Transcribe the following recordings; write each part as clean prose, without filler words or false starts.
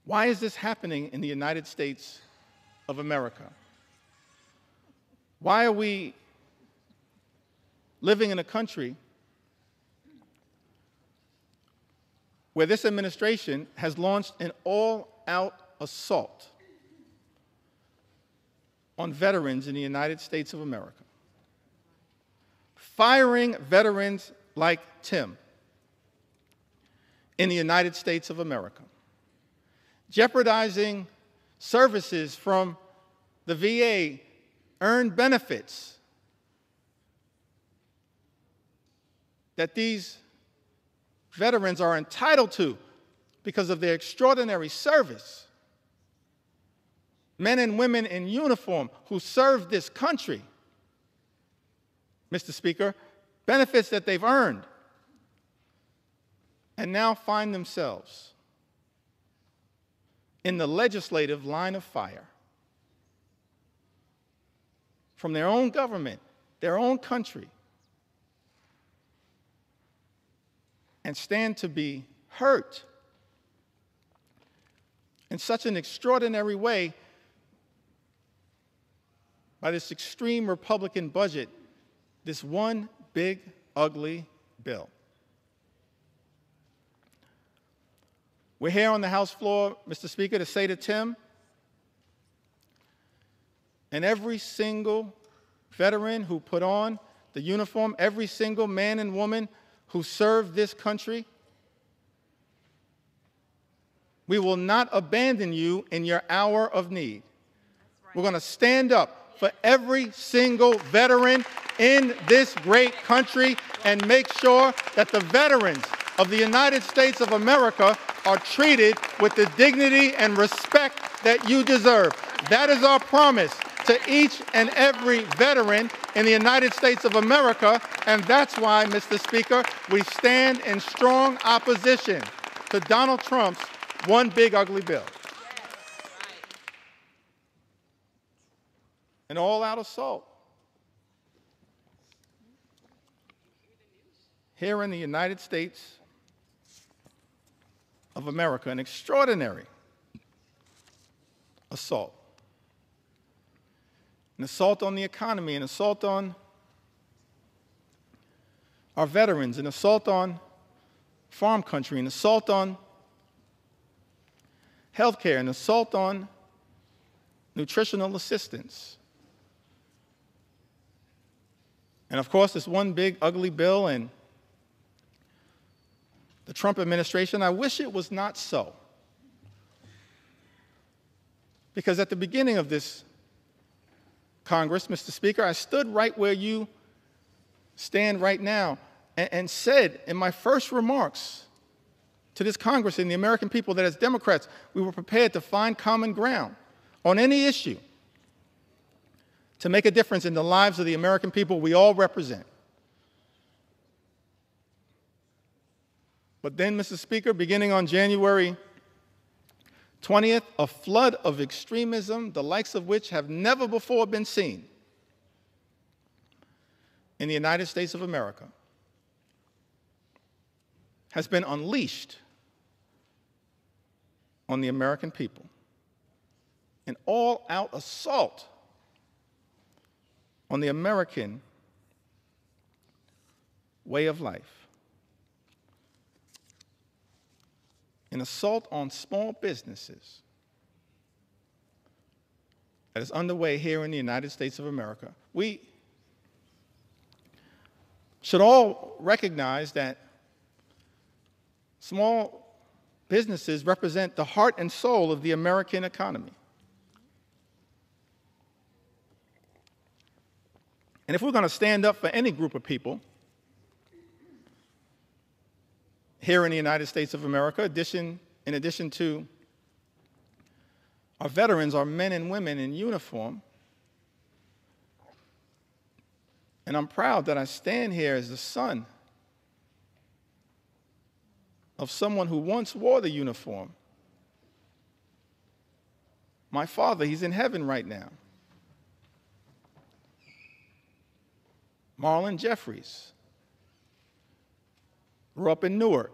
Why is this happening in the United States of America? Why are we living in a country where this administration has launched an all-out assault on veterans in the United States of America, firing veterans like Tim in the United States of America, jeopardizing services from the VA, earned benefits that these veterans are entitled to because of their extraordinary service. Men and women in uniform who serve this country, Mr. Speaker, benefits that they've earned, and now find themselves in the legislative line of fire from their own government, their own country, and stand to be hurt in such an extraordinary way by this extreme Republican budget, this one big, ugly bill. We're here on the House floor, Mr. Speaker, to say to Tim and every single veteran who put on the uniform, every single man and woman who served this country, we will not abandon you in your hour of need. We're going to stand up for every single veteran in this great country and make sure that the veterans of the United States of America are treated with the dignity and respect that you deserve. That is our promise to each and every veteran in the United States of America, and that's why, Mr. Speaker, we stand in strong opposition to Donald Trump's one big ugly bill. An all-out assault here in the United States of America, an extraordinary assault. An assault on the economy, an assault on our veterans, an assault on farm country, an assault on health care, an assault on nutritional assistance. And of course, this one big ugly bill and the Trump administration, I wish it was not so. Because at the beginning of this Congress, Mr. Speaker, I stood right where you stand right now and said in my first remarks to this Congress and the American people that as Democrats, we were prepared to find common ground on any issue to make a difference in the lives of the American people we all represent. But then, Mr. Speaker, beginning on January 20th, a flood of extremism, the likes of which have never before been seen in the United States of America, has been unleashed on the American people. An all-out assault on the American way of life. An assault on small businesses that is underway here in the United States of America. We should all recognize that small businesses represent the heart and soul of the American economy. And if we're going to stand up for any group of people here in the United States of America, in addition to our veterans, our men and women in uniform, and I'm proud that I stand here as the son of someone who once wore the uniform. My father, he's in heaven right now. Marlon Jeffries grew up in Newark.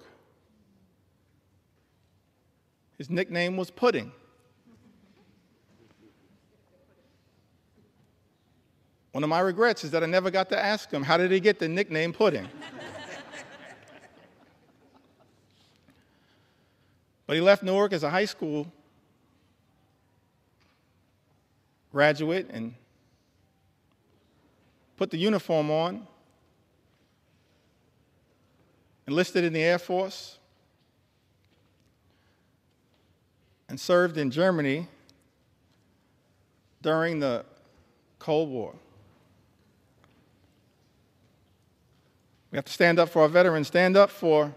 His nickname was Pudding. One of my regrets is that I never got to ask him, how did he get the nickname Pudding? But he left Newark as a high school graduate and put the uniform on, enlisted in the Air Force, and served in Germany during the Cold War. We have to stand up for our veterans, stand up for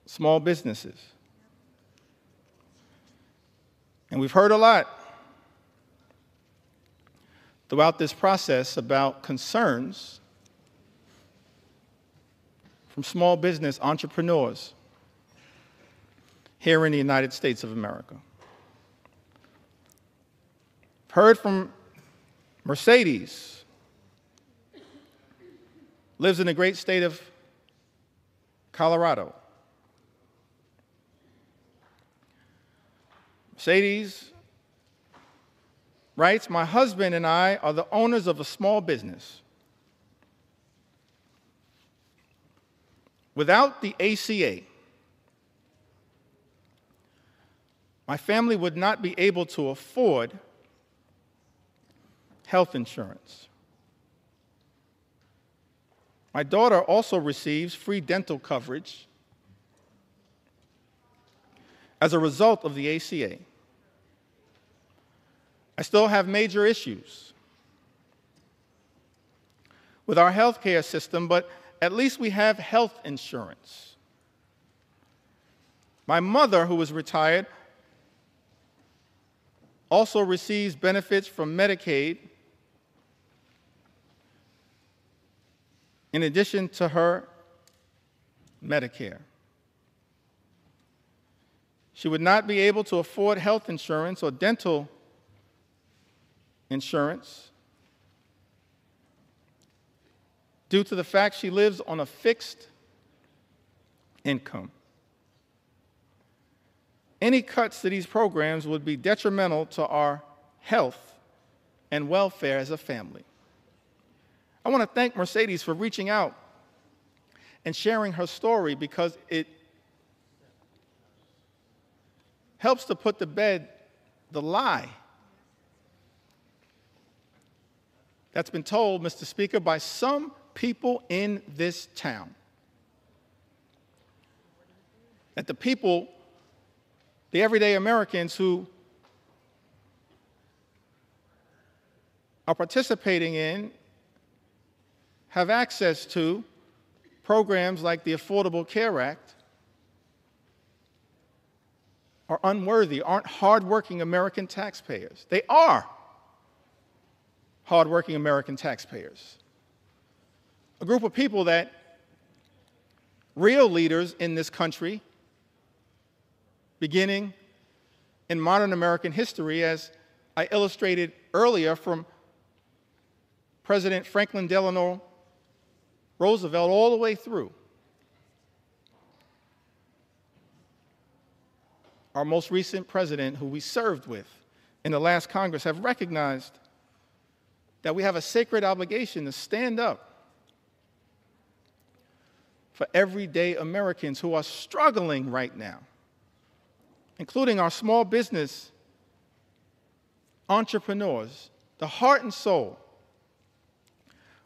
small businesses. And we've heard a lot throughout this process about concerns from small business entrepreneurs here in the United States of America. Heard from Mercedes, lives in the great state of Colorado. Mercedes writes, "My husband and I are the owners of a small business. Without the ACA, my family would not be able to afford health insurance. My daughter also receives free dental coverage as a result of the ACA. I still have major issues with our healthcare system, but at least we have health insurance. My mother, who is retired, also receives benefits from Medicaid in addition to her Medicare. She would not be able to afford health insurance or dental insurance due to the fact she lives on a fixed income. Any cuts to these programs would be detrimental to our health and welfare as a family." I want to thank Mercedes for reaching out and sharing her story, because it helps to put to bed the lie that's been told, Mr. Speaker, by some people in this town. That the people, the everyday Americans who are participating in, have access to programs like the Affordable Care Act, are unworthy, aren't hardworking American taxpayers. They are hardworking American taxpayers. A group of people that real leaders in this country, beginning in modern American history, as I illustrated earlier from President Franklin Delano Roosevelt all the way through our most recent president, who we served with in the last Congress, have recognized that we have a sacred obligation to stand up for everyday Americans who are struggling right now, including our small business entrepreneurs, the heart and soul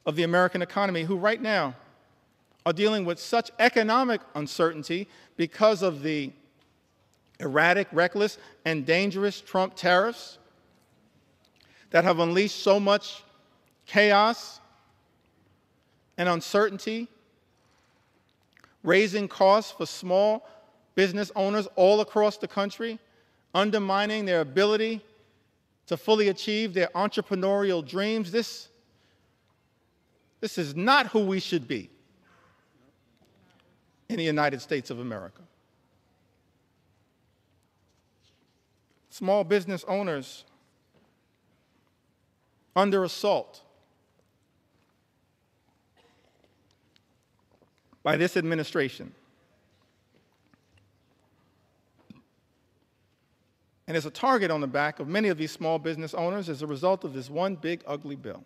of the American economy, who right now are dealing with such economic uncertainty because of the erratic, reckless, and dangerous Trump tariffs that have unleashed so much chaos and uncertainty, raising costs for small business owners all across the country, undermining their ability to fully achieve their entrepreneurial dreams. This is not who we should be in the United States of America. Small business owners under assault by this administration. and is a target on the back of many of these small business owners as a result of this one big, ugly bill.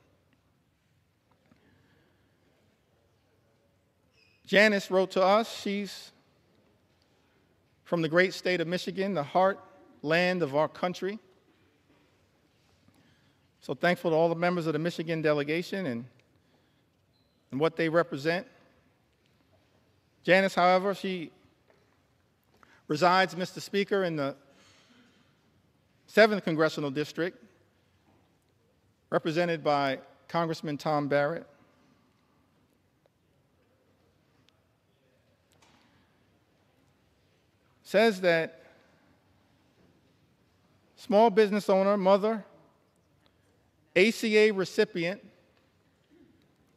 Janice wrote to us. She's from the great state of Michigan, the heartland of our country. So thankful to all the members of the Michigan delegation and what they represent. Janice, however, she resides, Mr. Speaker, in the 7th Congressional District, represented by Congressman Tom Barrett. Says that small business owner, mother, ACA recipient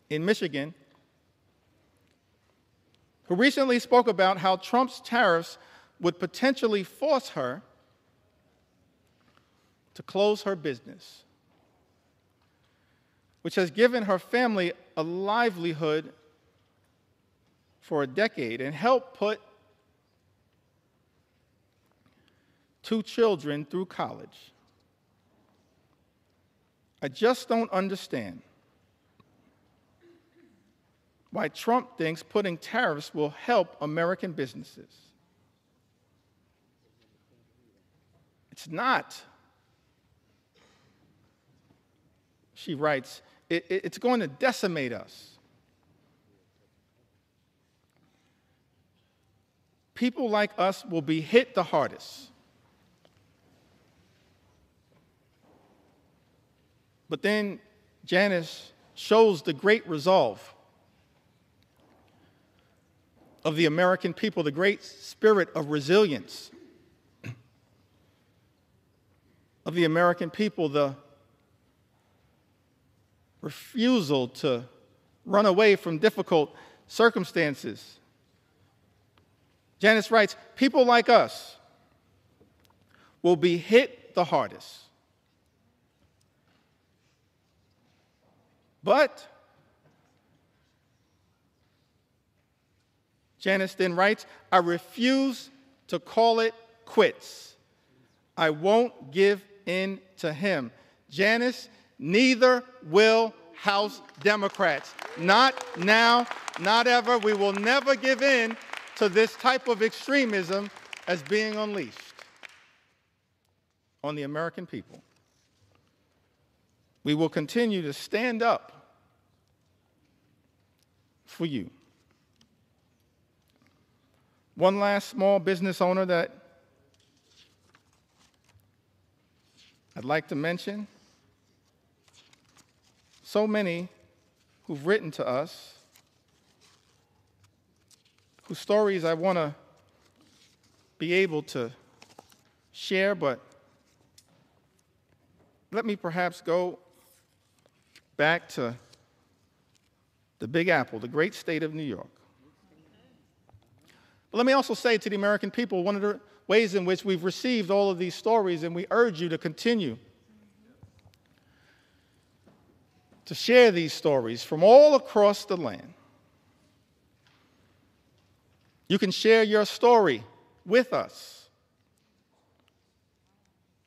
in Michigan, who recently spoke about how Trump's tariffs would potentially force her to close her business, which has given her family a livelihood for a decade and helped put 2 children through college. I just don't understand why Trump thinks putting tariffs will help American businesses. It's not. She writes, it's going to decimate us. People like us will be hit the hardest. But then Janice shows the great resolve of the American people, the great spirit of resilience of the American people, the refusal to run away from difficult circumstances. Janice writes, people like us will be hit the hardest. But Janice then writes, I refuse to call it quits. I won't give in to him. Janice, neither will House Democrats. Not now, not ever. We will never give in to this type of extremism as being unleashed on the American people. We will continue to stand up for you. One last small business owner that I'd like to mention. So many who've written to us, whose stories I want to be able to share, but let me perhaps go back to the Big Apple, the great state of New York. But let me also say to the American people, one of the ways in which we've received all of these stories, and we urge you to continue to share these stories from all across the land. You can share your story with us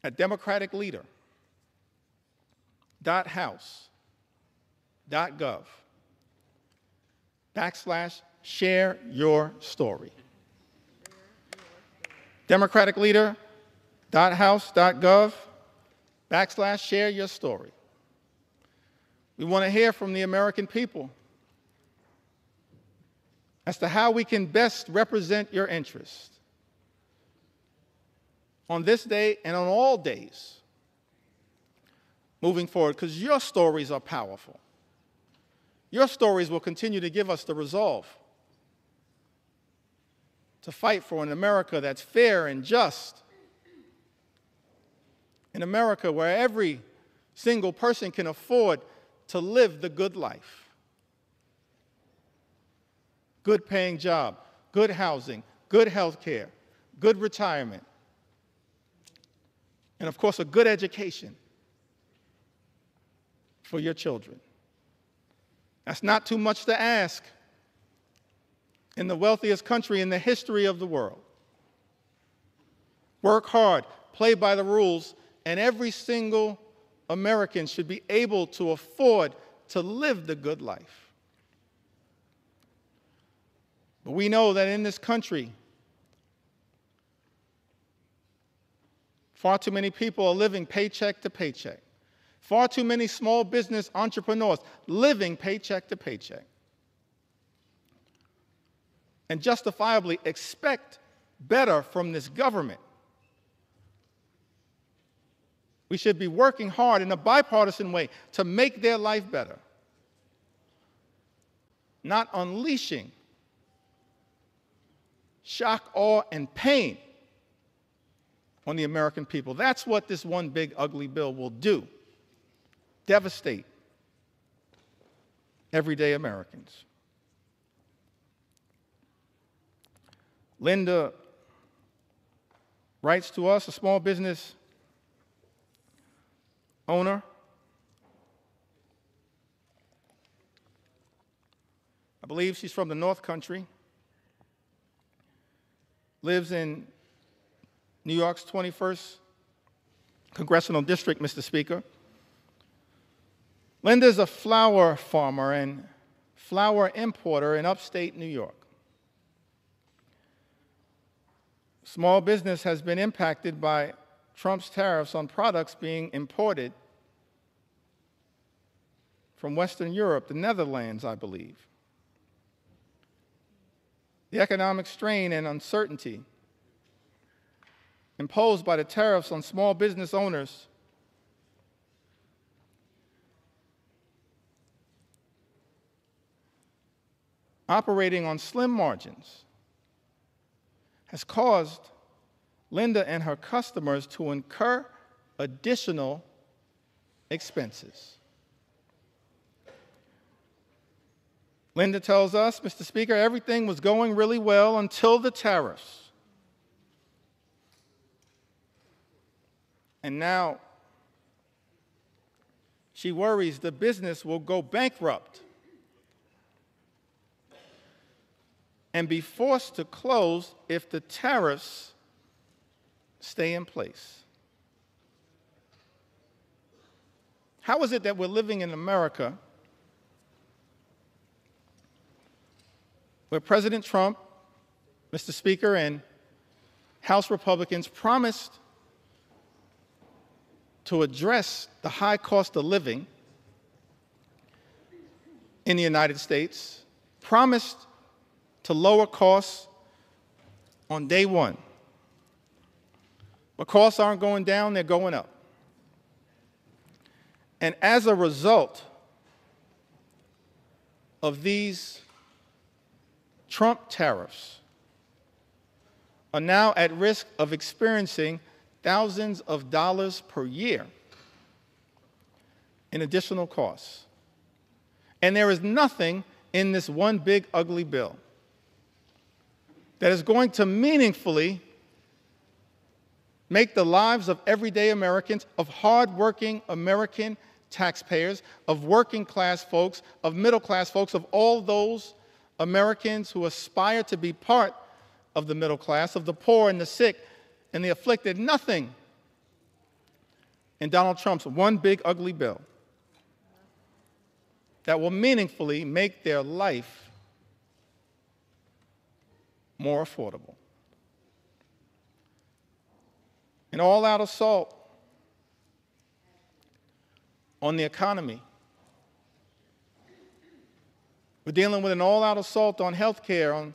at democraticleader.house.gov/share your story. democraticleader.house.gov/share your story. We want to hear from the American people as to how we can best represent your interests on this day and on all days moving forward, because your stories are powerful. Your stories will continue to give us the resolve to fight for an America that's fair and just, an America where every single person can afford to live the good life. Good paying job, good housing, good health care, good retirement, and of course a good education for your children. That's not too much to ask in the wealthiest country in the history of the world. Work hard, play by the rules, and every single American should be able to afford to live the good life. But we know that in this country, far too many people are living paycheck to paycheck. Far too many small business entrepreneurs living paycheck to paycheck. And justifiably expect better from this government. We should be working hard in a bipartisan way to make their life better, not unleashing shock, awe, and pain on the American people. That's what this one big ugly bill will do. Devastate everyday Americans. Linda writes to us, a small business owner. I believe she's from the North Country. Lives in New York's 21st Congressional District, Mr. Speaker. Linda's a flower farmer and flower importer in upstate New York. Small business has been impacted by Trump's tariffs on products being imported from Western Europe, the Netherlands, I believe. The economic strain and uncertainty imposed by the tariffs on small business owners operating on slim margins has caused Linda and her customers to incur additional expenses. Linda tells us, Mr. Speaker, everything was going really well until the tariffs. And now she worries the business will go bankrupt and be forced to close if the tariffs stay in place. How is it that we're living in America where President Trump, Mr. Speaker, and House Republicans promised to address the high cost of living in the United States, promised to lower costs on day one. But costs aren't going down, they're going up. And as a result of these Trump tariffs, are now at risk of experiencing thousands of dollars per year in additional costs. And there is nothing in this one big ugly bill that is going to meaningfully make the lives of everyday Americans, of hardworking American taxpayers, of working class folks, of middle class folks, of all those Americans who aspire to be part of the middle class, of the poor and the sick and the afflicted. Nothing in Donald Trump's one big ugly bill that will meaningfully make their life more affordable. An all-out assault on the economy. We're dealing with an all-out assault on health care, on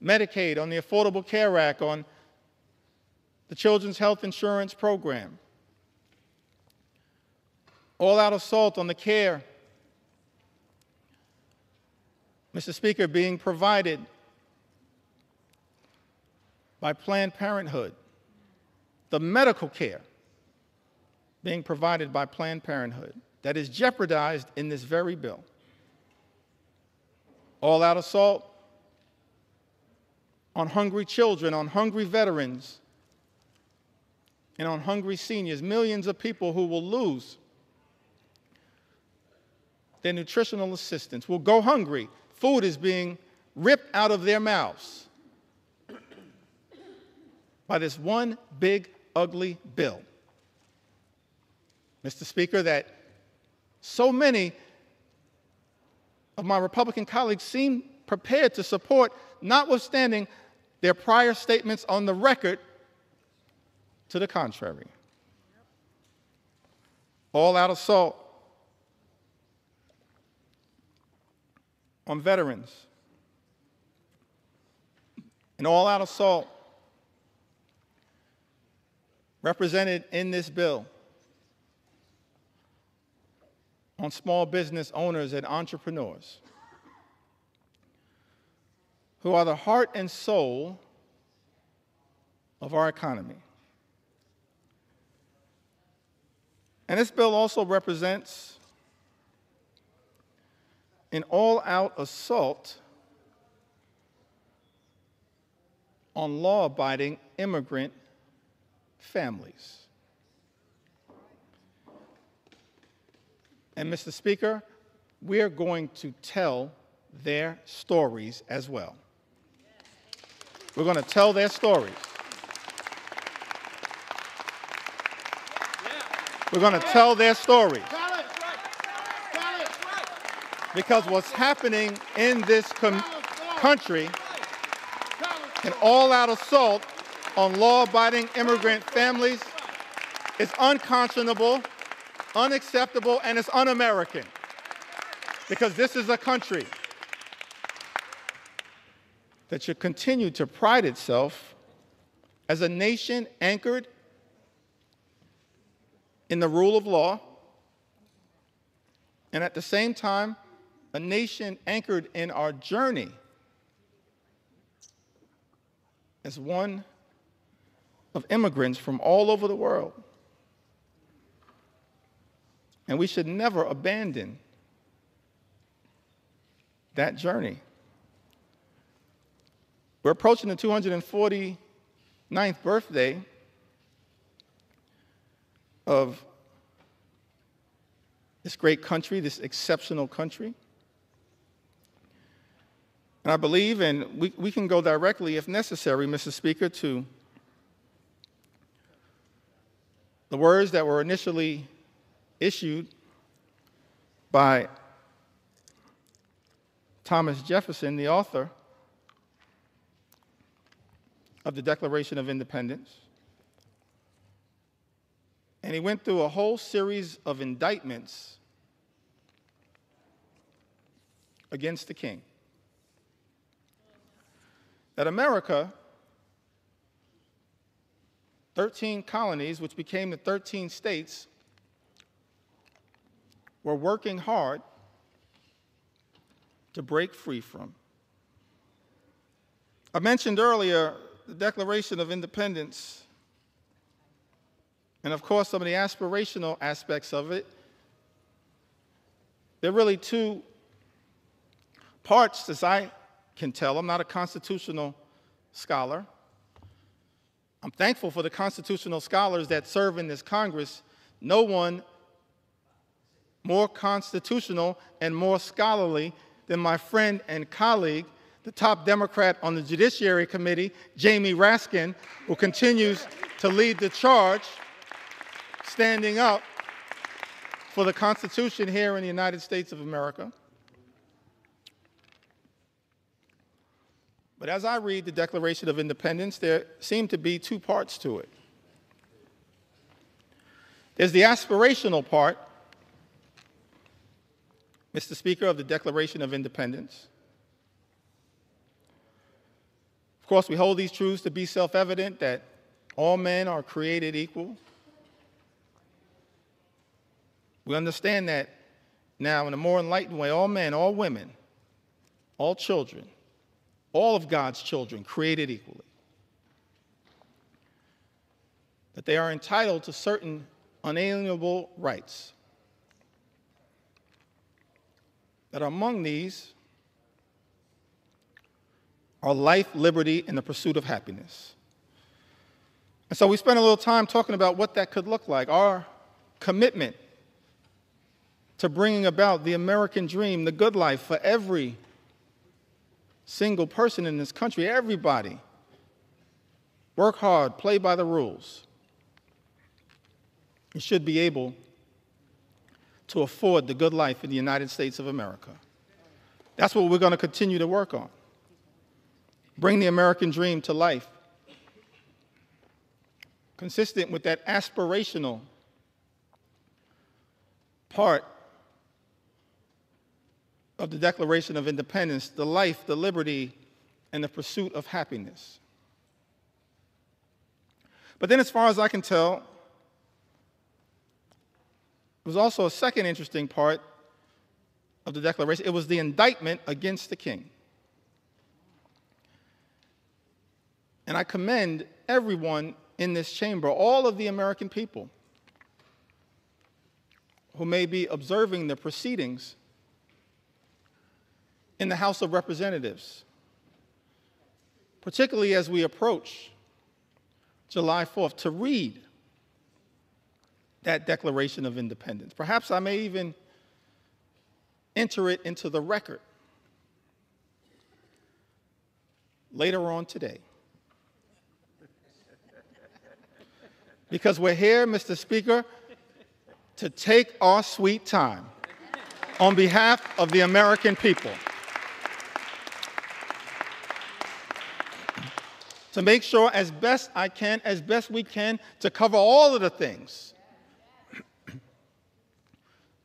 Medicaid, on the Affordable Care Act, on the Children's Health Insurance Program. All-out assault on the care, Mr. Speaker, being provided by Planned Parenthood, the medical care being provided by Planned Parenthood that is jeopardized in this very bill. All-out assault on hungry children, on hungry veterans, and on hungry seniors, millions of people who will lose their nutritional assistance, will go hungry. Food is being ripped out of their mouths by this one big ugly bill, Mr. Speaker, that so many of my Republican colleagues seem prepared to support, notwithstanding their prior statements on the record to the contrary. All-out assault on veterans, an all-out assault represented in this bill on small business owners and entrepreneurs who are the heart and soul of our economy. And this bill also represents an all-out assault on law-abiding immigrant families. And, Mr. Speaker, we are going to tell their stories as well. We're going to tell their stories. We're going to tell their stories. Because what's happening in this country, an all-out assault on law-abiding immigrant families, is unconscionable, unacceptable, and it's un-American. Because this is a country that should continue to pride itself as a nation anchored in the rule of law, and at the same time, a nation anchored in our journey as one of immigrants from all over the world. And we should never abandon that journey. We're approaching the 249th birthday of this great country, this exceptional country. And I believe, and we can go directly, if necessary, Mr. Speaker, to the words that were initially issued by Thomas Jefferson, the author of the Declaration of Independence. And he went through a whole series of indictments against the king. That America, 13 colonies, which became the 13 states, were working hard to break free from. I mentioned earlier the Declaration of Independence, and of course some of the aspirational aspects of it. There are really two parts, as I can tell. I'm not a constitutional scholar. I'm thankful for the constitutional scholars that serve in this Congress. No one more constitutional and more scholarly than my friend and colleague, the top Democrat on the Judiciary Committee, Jamie Raskin, who continues to lead the charge, standing up for the Constitution here in the United States of America. But as I read the Declaration of Independence, there seem to be two parts to it. There's the aspirational part, Mr. Speaker, of the Declaration of Independence. Of course, we hold these truths to be self-evident, that all men are created equal. We understand that now in a more enlightened way, all men, all women, all children, all of God's children created equally. That they are entitled to certain unalienable rights. That among these are life, liberty, and the pursuit of happiness. And so we spent a little time talking about what that could look like, our commitment to bringing about the American dream, the good life for every single person in this country, everybody. Work hard, play by the rules. and should be able to afford the good life in the United States of America. That's what we're going to continue to work on. Bring the American dream to life, consistent with that aspirational part of the Declaration of Independence, the life, the liberty, and the pursuit of happiness. But then, as far as I can tell, there was also a second interesting part of the Declaration. It was the indictment against the king. And I commend everyone in this chamber, all of the American people who may be observing the proceedings in the House of Representatives, particularly as we approach July 4th, to read that Declaration of Independence. Perhaps I may even enter it into the record later on today. Because we're here, Mr. Speaker, to take our sweet time on behalf of the American people, to make sure as best we can, to cover all of the things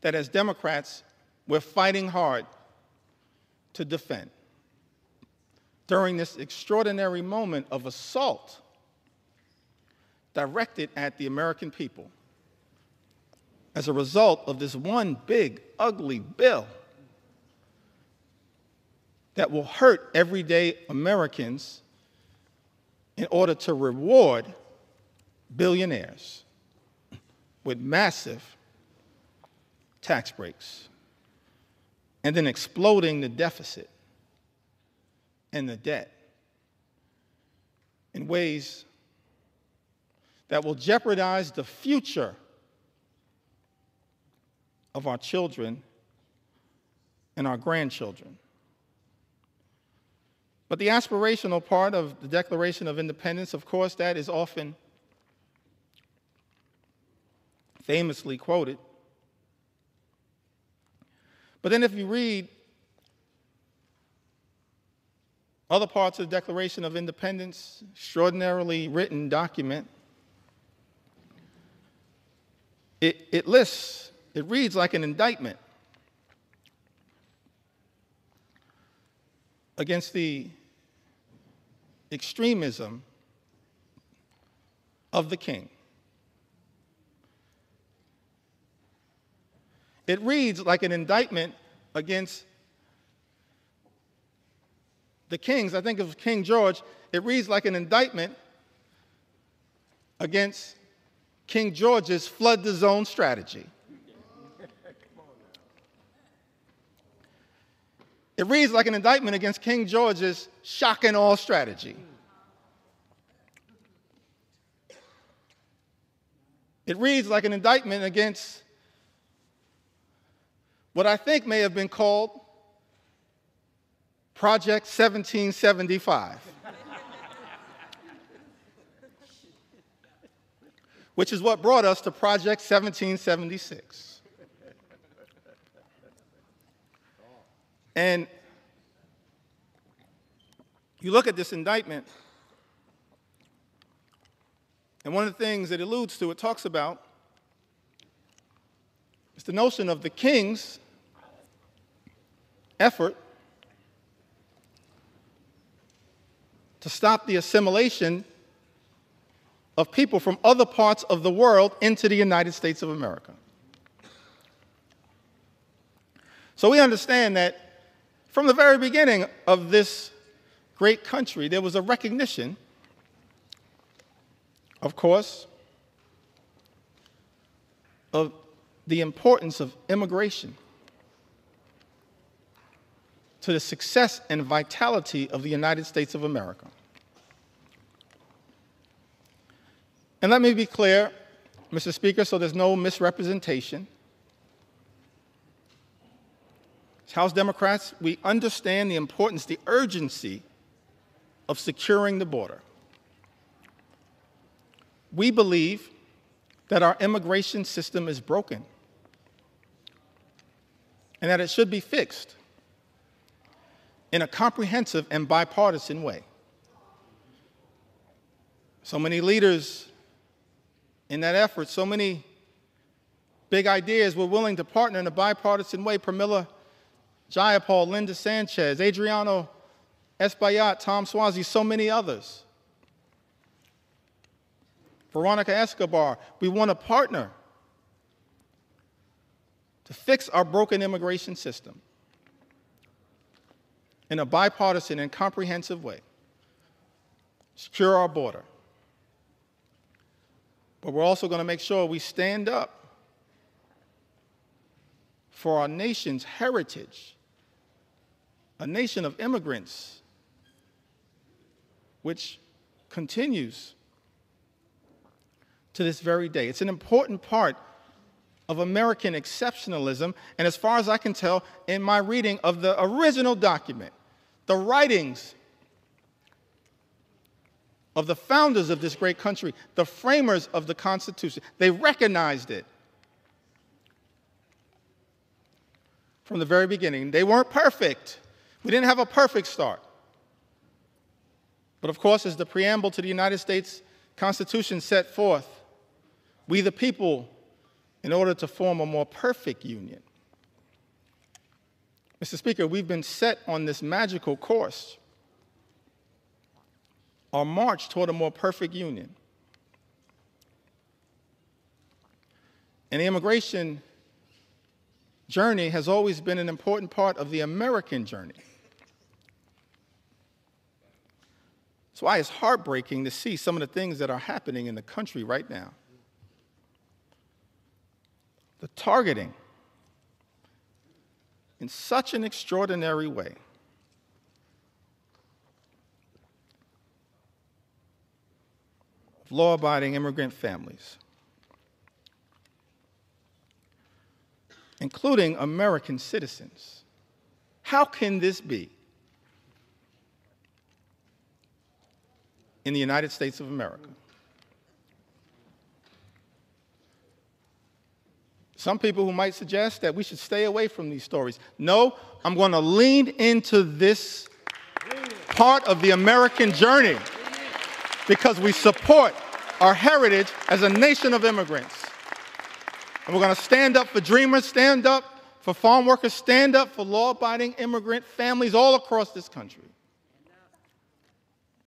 that as Democrats we're fighting hard to defend during this extraordinary moment of assault directed at the American people as a result of this one big, ugly bill that will hurt everyday Americans in order to reward billionaires with massive tax breaks and then exploding the deficit and the debt in ways that will jeopardize the future of our children and our grandchildren. But the aspirational part of the Declaration of Independence, of course, that is often famously quoted. But then if you read other parts of the Declaration of Independence, extraordinarily written document, it reads like an indictment against the extremism of the king. It reads like an indictment against the kings. I think of King George. It reads like an indictment against King George's flood the zone strategy. It reads like an indictment against King George's shock and awe strategy. It reads like an indictment against what I think may have been called Project 1775, which is what brought us to Project 1776. And you look at this indictment, and one of the things it alludes to, it talks about, is the notion of the king's effort to stop the assimilation of people from other parts of the world into the United States of America. So we understand that from the very beginning of this great country, there was a recognition, of course, of the importance of immigration to the success and vitality of the United States of America. And let me be clear, Mr. Speaker, so there's no misrepresentation. As House Democrats, we understand the importance, the urgency of securing the border. We believe that our immigration system is broken and that it should be fixed in a comprehensive and bipartisan way. So many leaders in that effort, so many big ideas were willing to partner in a bipartisan way. Pramila Jayapal, Linda Sanchez, Adriano Espaillat, Tom Swazi, so many others. Veronica Escobar, we want to partner to fix our broken immigration system in a bipartisan and comprehensive way, secure our border. But we're also going to make sure we stand up for our nation's heritage, a nation of immigrants, which continues to this very day. It's an important part of American exceptionalism, and as far as I can tell, in my reading of the original document, the writings of the founders of this great country, the framers of the Constitution, they recognized it from the very beginning. They weren't perfect. We didn't have a perfect start. But of course, as the preamble to the United States Constitution set forth, we the people, in order to form a more perfect union. Mr. Speaker, we've been set on this magical course, our march toward a more perfect union. And the immigration journey has always been an important part of the American journey. That's why it's heartbreaking to see some of the things that are happening in the country right now. The targeting in such an extraordinary way of law-abiding immigrant families, including American citizens. How can this be in the United States of America? Some people who might suggest that we should stay away from these stories. No, I'm going to lean into this part of the American journey because we support our heritage as a nation of immigrants. And we're going to stand up for dreamers, stand up for farm workers, stand up for law-abiding immigrant families all across this country.